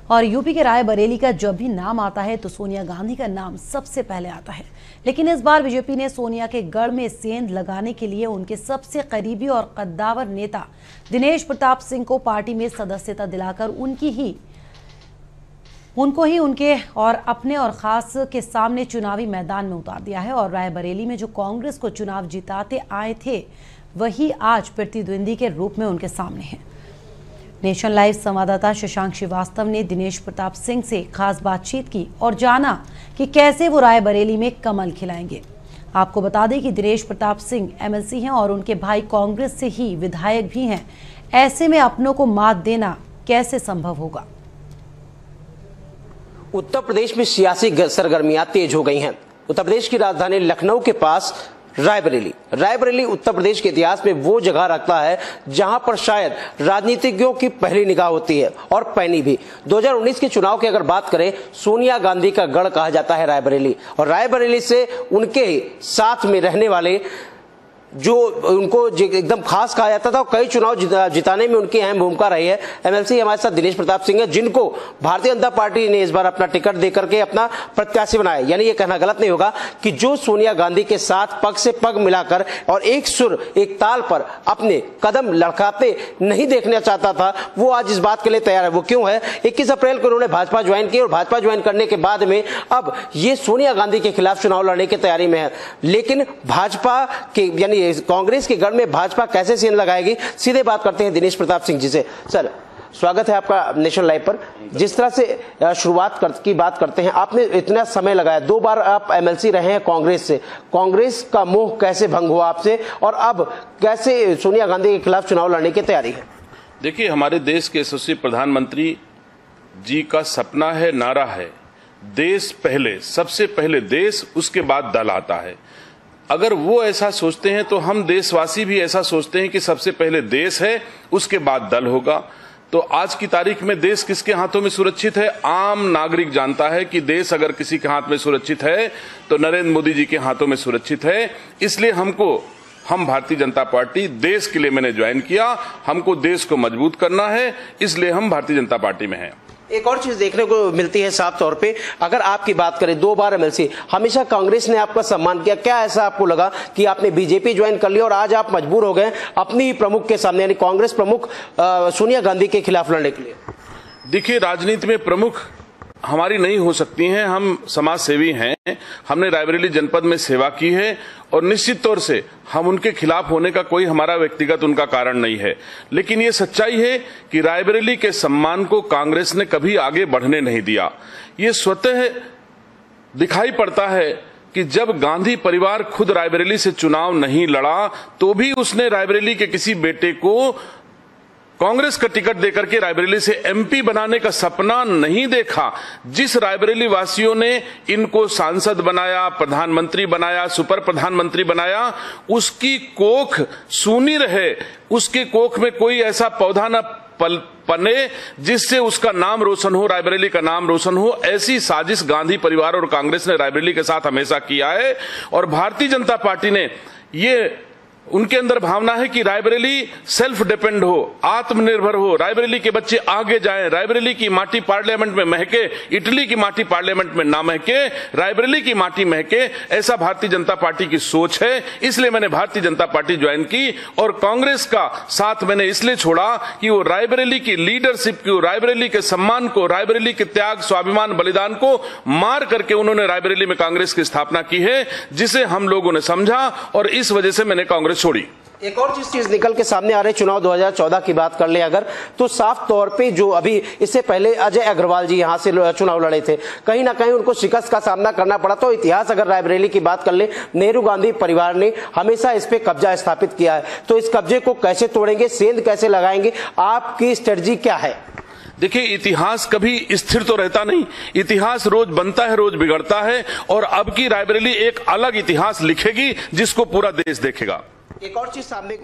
और यूपी के रायबरेली का जब भी नाम आता है तो सोनिया गांधी का नाम सबसे पहले आता है। लेकिन इस बार बीजेपी ने सोनिया के गढ़ में सेंध लगाने के लिए उनके सबसे करीबी और कद्दावर नेता दिनेश प्रताप सिंह को पार्टी में सदस्यता दिलाकर उनको ही उनके और अपने और खास के सामने चुनावी मैदान में उतार दिया है। और रायबरेली में जो कांग्रेस को चुनाव जिताते आए थे वही आज प्रतिद्वंदी के रूप में उनके सामने है। नेशन लाइव संवाददाता शशांक श्रीवास्तव ने दिनेश प्रताप सिंह से खास बातचीत की और जाना कि कैसे वो रायबरेली में कमल खिलाएंगे। आपको बता दें कि दिनेश प्रताप सिंह एमएलसी हैं और उनके भाई कांग्रेस से ही विधायक भी हैं। ऐसे में अपनों को मात देना कैसे संभव होगा? उत्तर प्रदेश में सियासी सरगर्मियां तेज हो गई हैं। उत्तर प्रदेश की राजधानी लखनऊ के पास रायबरेली उत्तर प्रदेश के इतिहास में वो जगह रखता है जहां पर शायद राजनीतिज्ञों की पहली निगाह होती है और पैनी भी। 2019 के चुनाव की अगर बात करें, सोनिया गांधी का गढ़ कहा जाता है रायबरेली, और रायबरेली से उनके साथ में रहने वाले जो उनको एकदम खास कहा जाता था, कई चुनाव जिताने में उनकी अहम भूमिका रही है। एमएलसी हमारे साथ दिनेश प्रताप सिंह है, जिनको भारतीय जनता पार्टी ने इस बार अपना टिकट देकर के अपना प्रत्याशी बनाया। यानी ये कहना गलत नहीं होगा कि जो सोनिया गांधी के साथ पग से पग मिलाकर और एक सुर एक ताल पर अपने कदम लड़खाते नहीं देखना चाहता था, वो आज इस बात के लिए तैयार है। वो क्यों है? 21 अप्रैल को उन्होंने भाजपा ज्वाइन की और भाजपा ज्वाइन करने के बाद में अब ये सोनिया गांधी के खिलाफ चुनाव लड़ने की तैयारी में है। लेकिन भाजपा के यानी कांग्रेस के गढ़ में भाजपा कैसे सेंध लगाएगी, सीधे बात करते हैं दिनेश प्रताप सिंह जी से। सर, स्वागत है आपका नेशन लाइव पर। जिस तरह से शुरुआत की बात करते हैं, आपने इतना समय लगाया, 2 बार आप एमएलसी रहे हैं कांग्रेस से। कांग्रेस का मोह कैसे भंग हुआ आपसे और अब कैसे सोनिया गांधी के खिलाफ चुनाव लड़ने की तैयारी है? देखिए, हमारे देश के यशस्वी प्रधानमंत्री जी का सपना है, नारा है, देश पहले, सबसे पहले देश, उसके बाद दल आता है। अगर वो ऐसा सोचते हैं तो हम देशवासी भी ऐसा सोचते हैं कि सबसे पहले देश है, उसके बाद दल होगा। तो आज की तारीख में देश किसके हाथों में सुरक्षित है? आम नागरिक जानता है कि देश अगर किसी के हाथ में सुरक्षित है तो नरेंद्र मोदी जी के हाथों में सुरक्षित है। इसलिए हम भारतीय जनता पार्टी, देश के लिए मैंने ज्वाइन किया, हमको देश को मजबूत करना है, इसलिए हम भारतीय जनता पार्टी में हैं। एक और चीज देखने को मिलती है साफ तौर पे, अगर आपकी बात करें, 2 बार एमएलसी, हमेशा कांग्रेस ने आपका सम्मान किया। क्या ऐसा आपको लगा कि आपने बीजेपी ज्वाइन कर लिया और आज आप मजबूर हो गए अपनी ही प्रमुख के सामने, यानी कांग्रेस प्रमुख सोनिया गांधी के खिलाफ लड़ने के लिए? देखिए, राजनीति में प्रमुख हमारी नहीं हो सकती हैं, हम समाज सेवी हैं, हमने रायबरेली जनपद में सेवा की है और निश्चित तौर से हम उनके खिलाफ होने का कोई हमारा व्यक्तिगत उनका कारण नहीं है। लेकिन ये सच्चाई है कि रायबरेली के सम्मान को कांग्रेस ने कभी आगे बढ़ने नहीं दिया। ये स्वतः दिखाई पड़ता है कि जब गांधी परिवार खुद रायबरेली से चुनाव नहीं लड़ा तो भी उसने रायबरेली के किसी बेटे को कांग्रेस का टिकट देकर के रायबरेली से एमपी बनाने का सपना नहीं देखा। जिस रायबरेली वासियों ने इनको सांसद बनाया, प्रधानमंत्री बनाया, सुपर प्रधानमंत्री बनाया, उसकी कोख सूनी रहे, उसके कोख में कोई ऐसा पौधा न पने जिससे उसका नाम रोशन हो, रायबरेली का नाम रोशन हो। ऐसी साजिश गांधी परिवार और कांग्रेस ने रायबरेली के साथ हमेशा किया है। और भारतीय जनता पार्टी ने ये उनके अंदर भावना है कि रायबरेली सेल्फ डिपेंड हो, आत्मनिर्भर हो, रायबरेली के बच्चे आगे जाएं, रायबरेली की माटी पार्लियामेंट में महके, इटली की माटी पार्लियामेंट में ना महके, रायबरेली की माटी महके, ऐसा भारतीय जनता पार्टी की सोच है। इसलिए मैंने भारतीय जनता पार्टी ज्वाइन की और कांग्रेस का साथ मैंने इसलिए छोड़ा कि वो रायबरेली की लीडरशिप को, रायबरेली के सम्मान को, रायबरेली के त्याग, स्वाभिमान, बलिदान को मार करके उन्होंने रायबरेली में कांग्रेस की स्थापना की है, जिसे हम लोगों ने समझा और इस वजह से मैंने कांग्रेस छोड़ी। एक और चीज निकल के सामने आ रही, चुनाव 2014 की बात कर ले अगर, तो साफ तौर पे जो अभी इससे पहले अजय अग्रवाल जी यहां से चुनाव लड़े थे, कहीं ना कहीं उनको शिकस्त का सामना करना पड़ा। तो इतिहास अगर रायबरेली की बात कर ले, नेहरू गांधी परिवार ने हमेशा इस पे कब्जा स्थापित किया है, तो इस कब्जे को कैसे तोड़ेंगे, सेंध कैसे लगाएंगे, आपकी स्ट्रेटजी क्या है? देखिए, इतिहास कभी स्थिर तो रहता नहीं, इतिहास रोज बनता है, रोज बिगड़ता है और अब की रायबरेली एक अलग इतिहास लिखेगी जिसको पूरा देश देखेगा। एक और चीज सामने